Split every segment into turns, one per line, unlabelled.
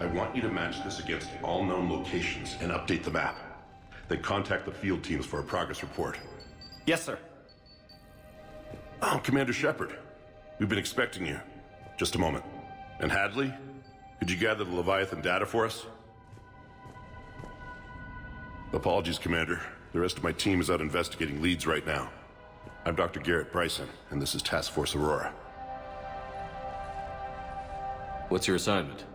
I want you to match this against all known locations and update the map. Then contact the field teams for a progress report.
Yes, sir.
Oh, Commander Shepard. We've been expecting you. Just a moment. And Hadley? Could you gather the Leviathan data for us? Apologies, Commander. The rest of my team is out investigating leads right now. I'm Dr. Garrett Bryson, and this is Task Force Aurora.
What's your assignment?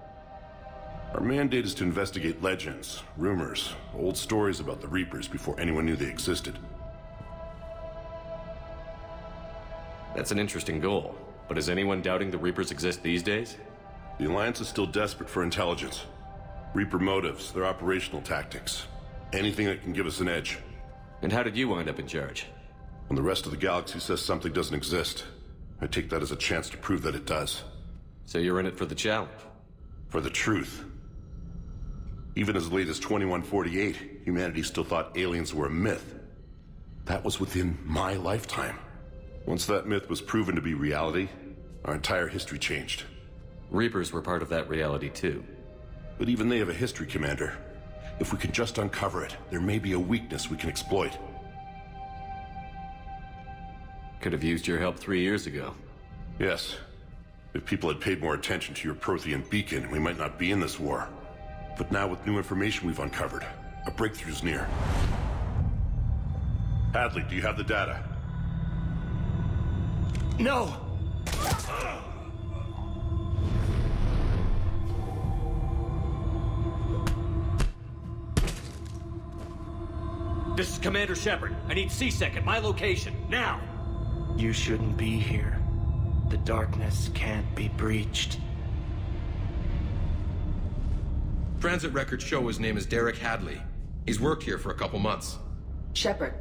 Our mandate is to investigate legends, rumors, old stories about the Reapers before anyone knew they existed.
That's an interesting goal, but is anyone doubting the Reapers exist these days?
The Alliance is still desperate for intelligence. Reaper motives, their operational tactics. Anything that can give us an edge.
And how did you wind up in charge?
When the rest of the galaxy says something doesn't exist, I take that as a chance to prove that it does.
So you're in it for the challenge?
For the truth. Even as late as 2148, humanity still thought aliens were a myth. That was within my lifetime. Once that myth was proven to be reality, our entire history changed.
Reapers were part of that reality too.
But even they have a history, Commander. If we can just uncover it, there may be a weakness we can exploit.
Could have used your help 3 years ago.
Yes. If people had paid more attention to your Prothean beacon, we might not be in this war. But now with new information we've uncovered, a breakthrough's near. Hadley, do you have the data?
No!
This is Commander Shepard. I need C-Sec at my location, now!
You shouldn't be here. The darkness can't be breached.
Transit records show his name is Derek Hadley. He's worked here for a couple months.
Shepard,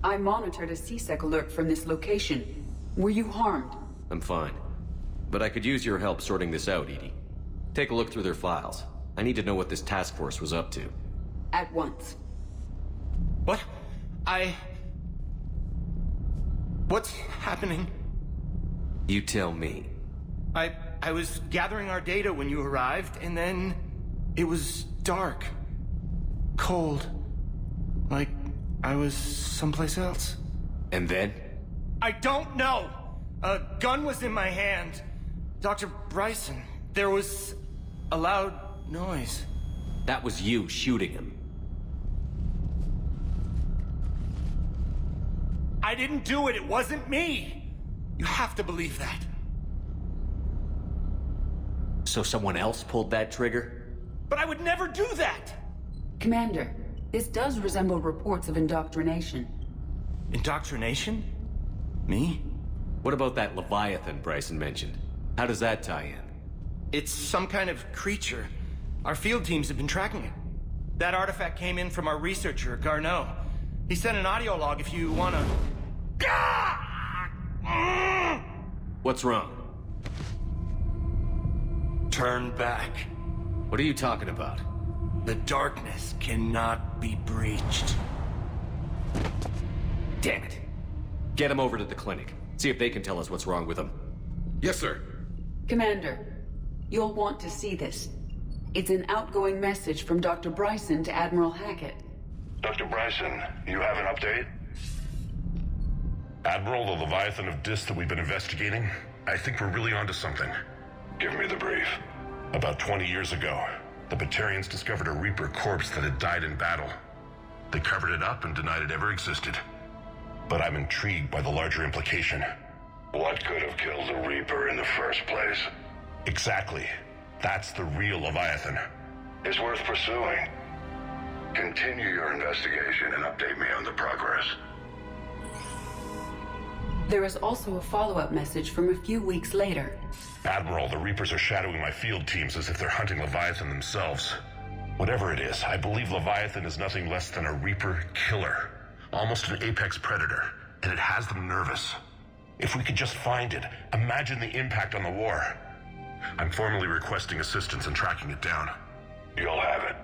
I monitored a C-Sec alert from this location. Were you harmed?
I'm fine. But I could use your help sorting this out, Edie. Take a look through their files. I need to know what this task force was up to.
At once.
What? What's happening?
You tell me.
I was gathering our data when you arrived, and then it was dark. Cold. Like I was someplace else.
And then?
I don't know! A gun was in my hand. Dr. Bryson, there was a loud noise.
That was you shooting him.
I didn't do it, it wasn't me! You have to believe that.
So someone else pulled that trigger?
But I would never do that!
Commander, this does resemble reports of indoctrination.
Indoctrination? Me?
What about that Leviathan Bryson mentioned? How does that tie in?
It's some kind of creature. Our field teams have been tracking it. That artifact came in from our researcher, Garneau. He sent an audio log if you wanna...
What's wrong?
Turn back.
What are you talking about?
The darkness cannot be breached.
Damn it. Get him over to the clinic. See if they can tell us what's wrong with him.
Yes, sir.
Commander, you'll want to see this. It's an outgoing message from Dr. Bryson to Admiral Hackett.
Dr. Bryson, you have an update? Admiral, the Leviathan of Dis that we've been investigating, I think we're really onto something. Give me the brief. About 20 years ago, the Batarians discovered a Reaper corpse that had died in battle. They covered it up and denied it ever existed. But I'm intrigued by the larger implication. What could have killed the Reaper in the first place? Exactly. That's the real Leviathan. It's worth pursuing. Continue your investigation and update me on the progress.
There is also a follow-up message from a few weeks later.
Admiral, the Reapers are shadowing my field teams as if they're hunting Leviathan themselves. Whatever it is, I believe Leviathan is nothing less than a Reaper killer. Almost an apex predator, and it has them nervous. If we could just find it, imagine the impact on the war. I'm formally requesting assistance in tracking it down. You'll have it.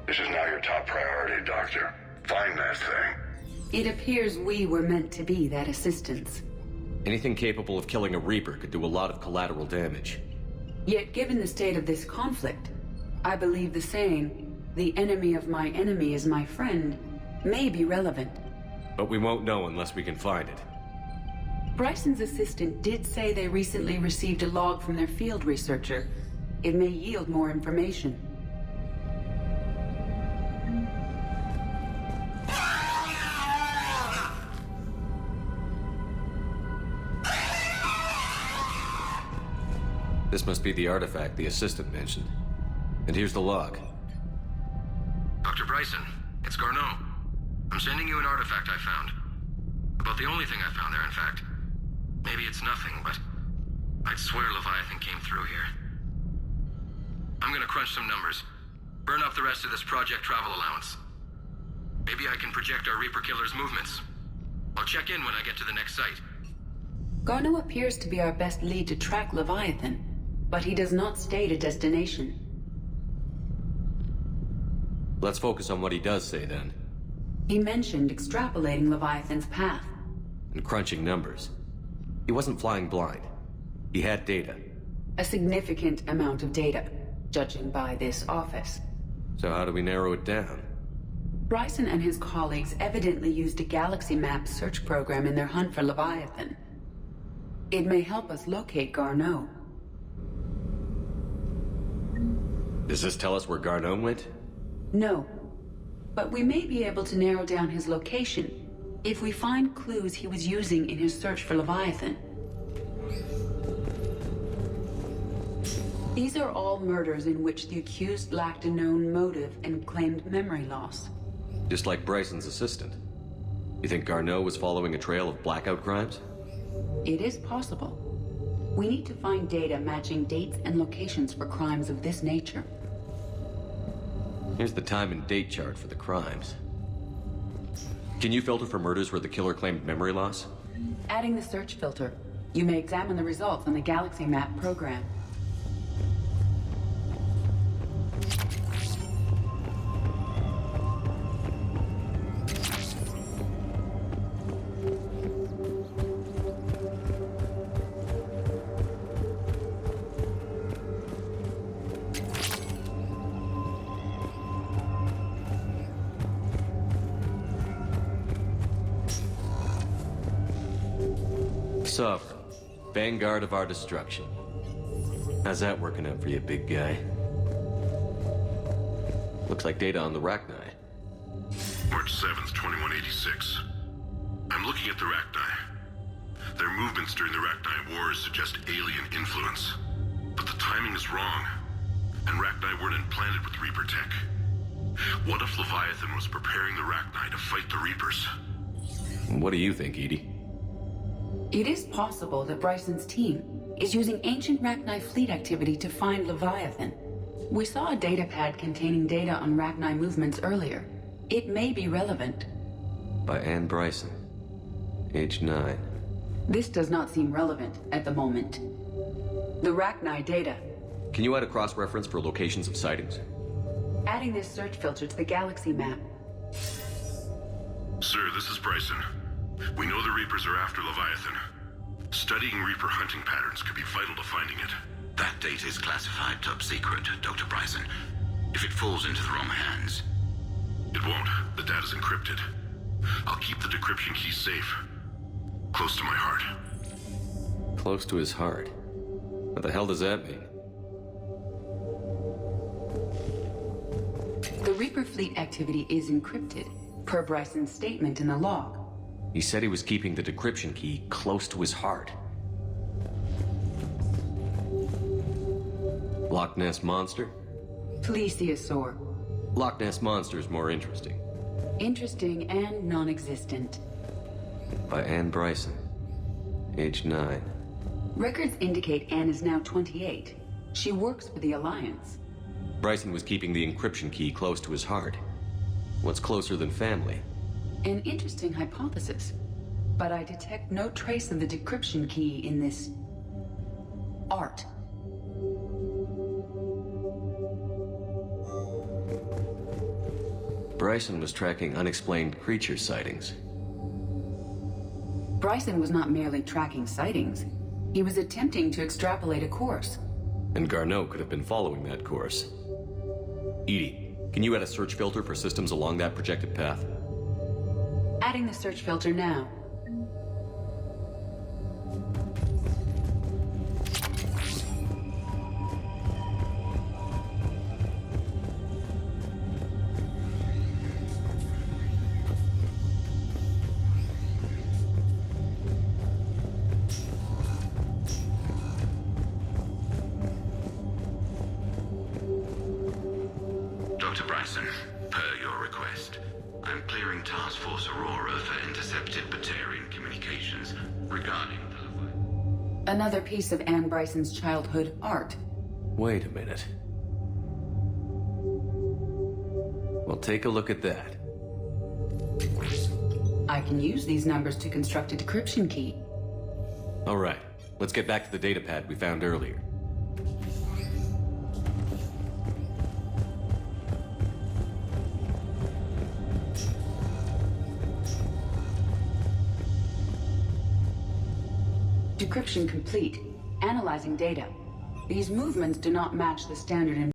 This is now your top priority, Doctor. Find that thing.
It appears we were meant to be that assistance.
Anything capable of killing a Reaper could do a lot of collateral damage.
Yet given the state of this conflict, I believe the saying, "The enemy of my enemy is my friend," may be relevant.
But we won't know unless we can find it.
Bryson's assistant did say they recently received a log from their field researcher. It may yield more information.
This must be the artifact the assistant mentioned. And here's the log.
Dr. Bryson, it's Garneau. I'm sending you an artifact I found. About the only thing I found there, in fact. Maybe it's nothing, but I'd swear Leviathan came through here. I'm gonna crunch some numbers. Burn up the rest of this project travel allowance. Maybe I can project our Reaper Killer's movements. I'll check in when I get to the next site.
Garneau appears to be our best lead to track Leviathan, but he does not state a destination.
Let's focus on what he does say then.
He mentioned extrapolating Leviathan's path.
And crunching numbers. He wasn't flying blind. He had data.
A significant amount of data, judging by this office.
So how do we narrow it down?
Bryson and his colleagues evidently used a galaxy map search program in their hunt for Leviathan. It may help us locate Garneau.
Does this tell us where Garneau went?
No, but we may be able to narrow down his location if we find clues he was using in his search for Leviathan. These are all murders in which the accused lacked a known motive and claimed memory loss.
Just like Bryson's assistant. You think Garneau was following a trail of blackout crimes?
It is possible. We need to find data matching dates and locations for crimes of this nature.
Here's the time and date chart for the crimes. Can you filter for murders where the killer claimed memory loss?
Adding the search filter, you may examine the results on the Galaxy Map program.
Sovereign, vanguard of our destruction. How's that working out for you, big guy? Looks like data on the Rachni.
March 7th, 2186. I'm looking at the Rachni. Their movements during the Rachni Wars suggest alien influence. But the timing is wrong. And Rachni weren't implanted with Reaper tech. What if Leviathan was preparing the Rachni to fight the Reapers?
What do you think, Edie?
It is possible that Bryson's team is using ancient Rachni fleet activity to find Leviathan. We saw a data pad containing data on Rachni movements earlier. It may be relevant.
By Anne Bryson, age 9.
This does not seem relevant at the moment. The Rachni data.
Can you add a cross-reference for locations of sightings?
Adding this search filter to the Galaxy Map.
Sir, this is Bryson. We know the Reapers are after Leviathan. Studying Reaper hunting patterns could be vital to finding it.
That data is classified top secret, Dr. Bryson. If it falls into the wrong hands...
It won't. The data's encrypted. I'll keep the decryption key safe. Close to my heart.
Close to his heart. What the hell does that mean?
The Reaper fleet activity is encrypted, per Bryson's statement in the log.
He said he was keeping the decryption key close to his heart. Loch Ness Monster?
Plesiosaur.
Loch Ness Monster is more interesting.
Interesting and non-existent.
By Anne Bryson, age 9.
Records indicate Anne is now 28. She works for the Alliance.
Bryson was keeping the encryption key close to his heart. What's closer than family?
An interesting hypothesis, but I detect no trace of the decryption key in this... art.
Bryson was tracking unexplained creature sightings.
Bryson was not merely tracking sightings. He was attempting to extrapolate a course.
And Garneau could have been following that course. Edie, can you add a search filter for systems along that projected path?
Adding the search filter now.
Dr. Bryson, per your request, I'm clearing Task Force Aurora for intercepted Batarian communications regarding the Leviathan.
Another piece of Anne Bryson's childhood art.
Wait a minute. Well, take a look at that.
I can use these numbers to construct a decryption key.
All right, let's get back to the datapad we found earlier.
Decryption complete. Analyzing data. These movements do not match the standard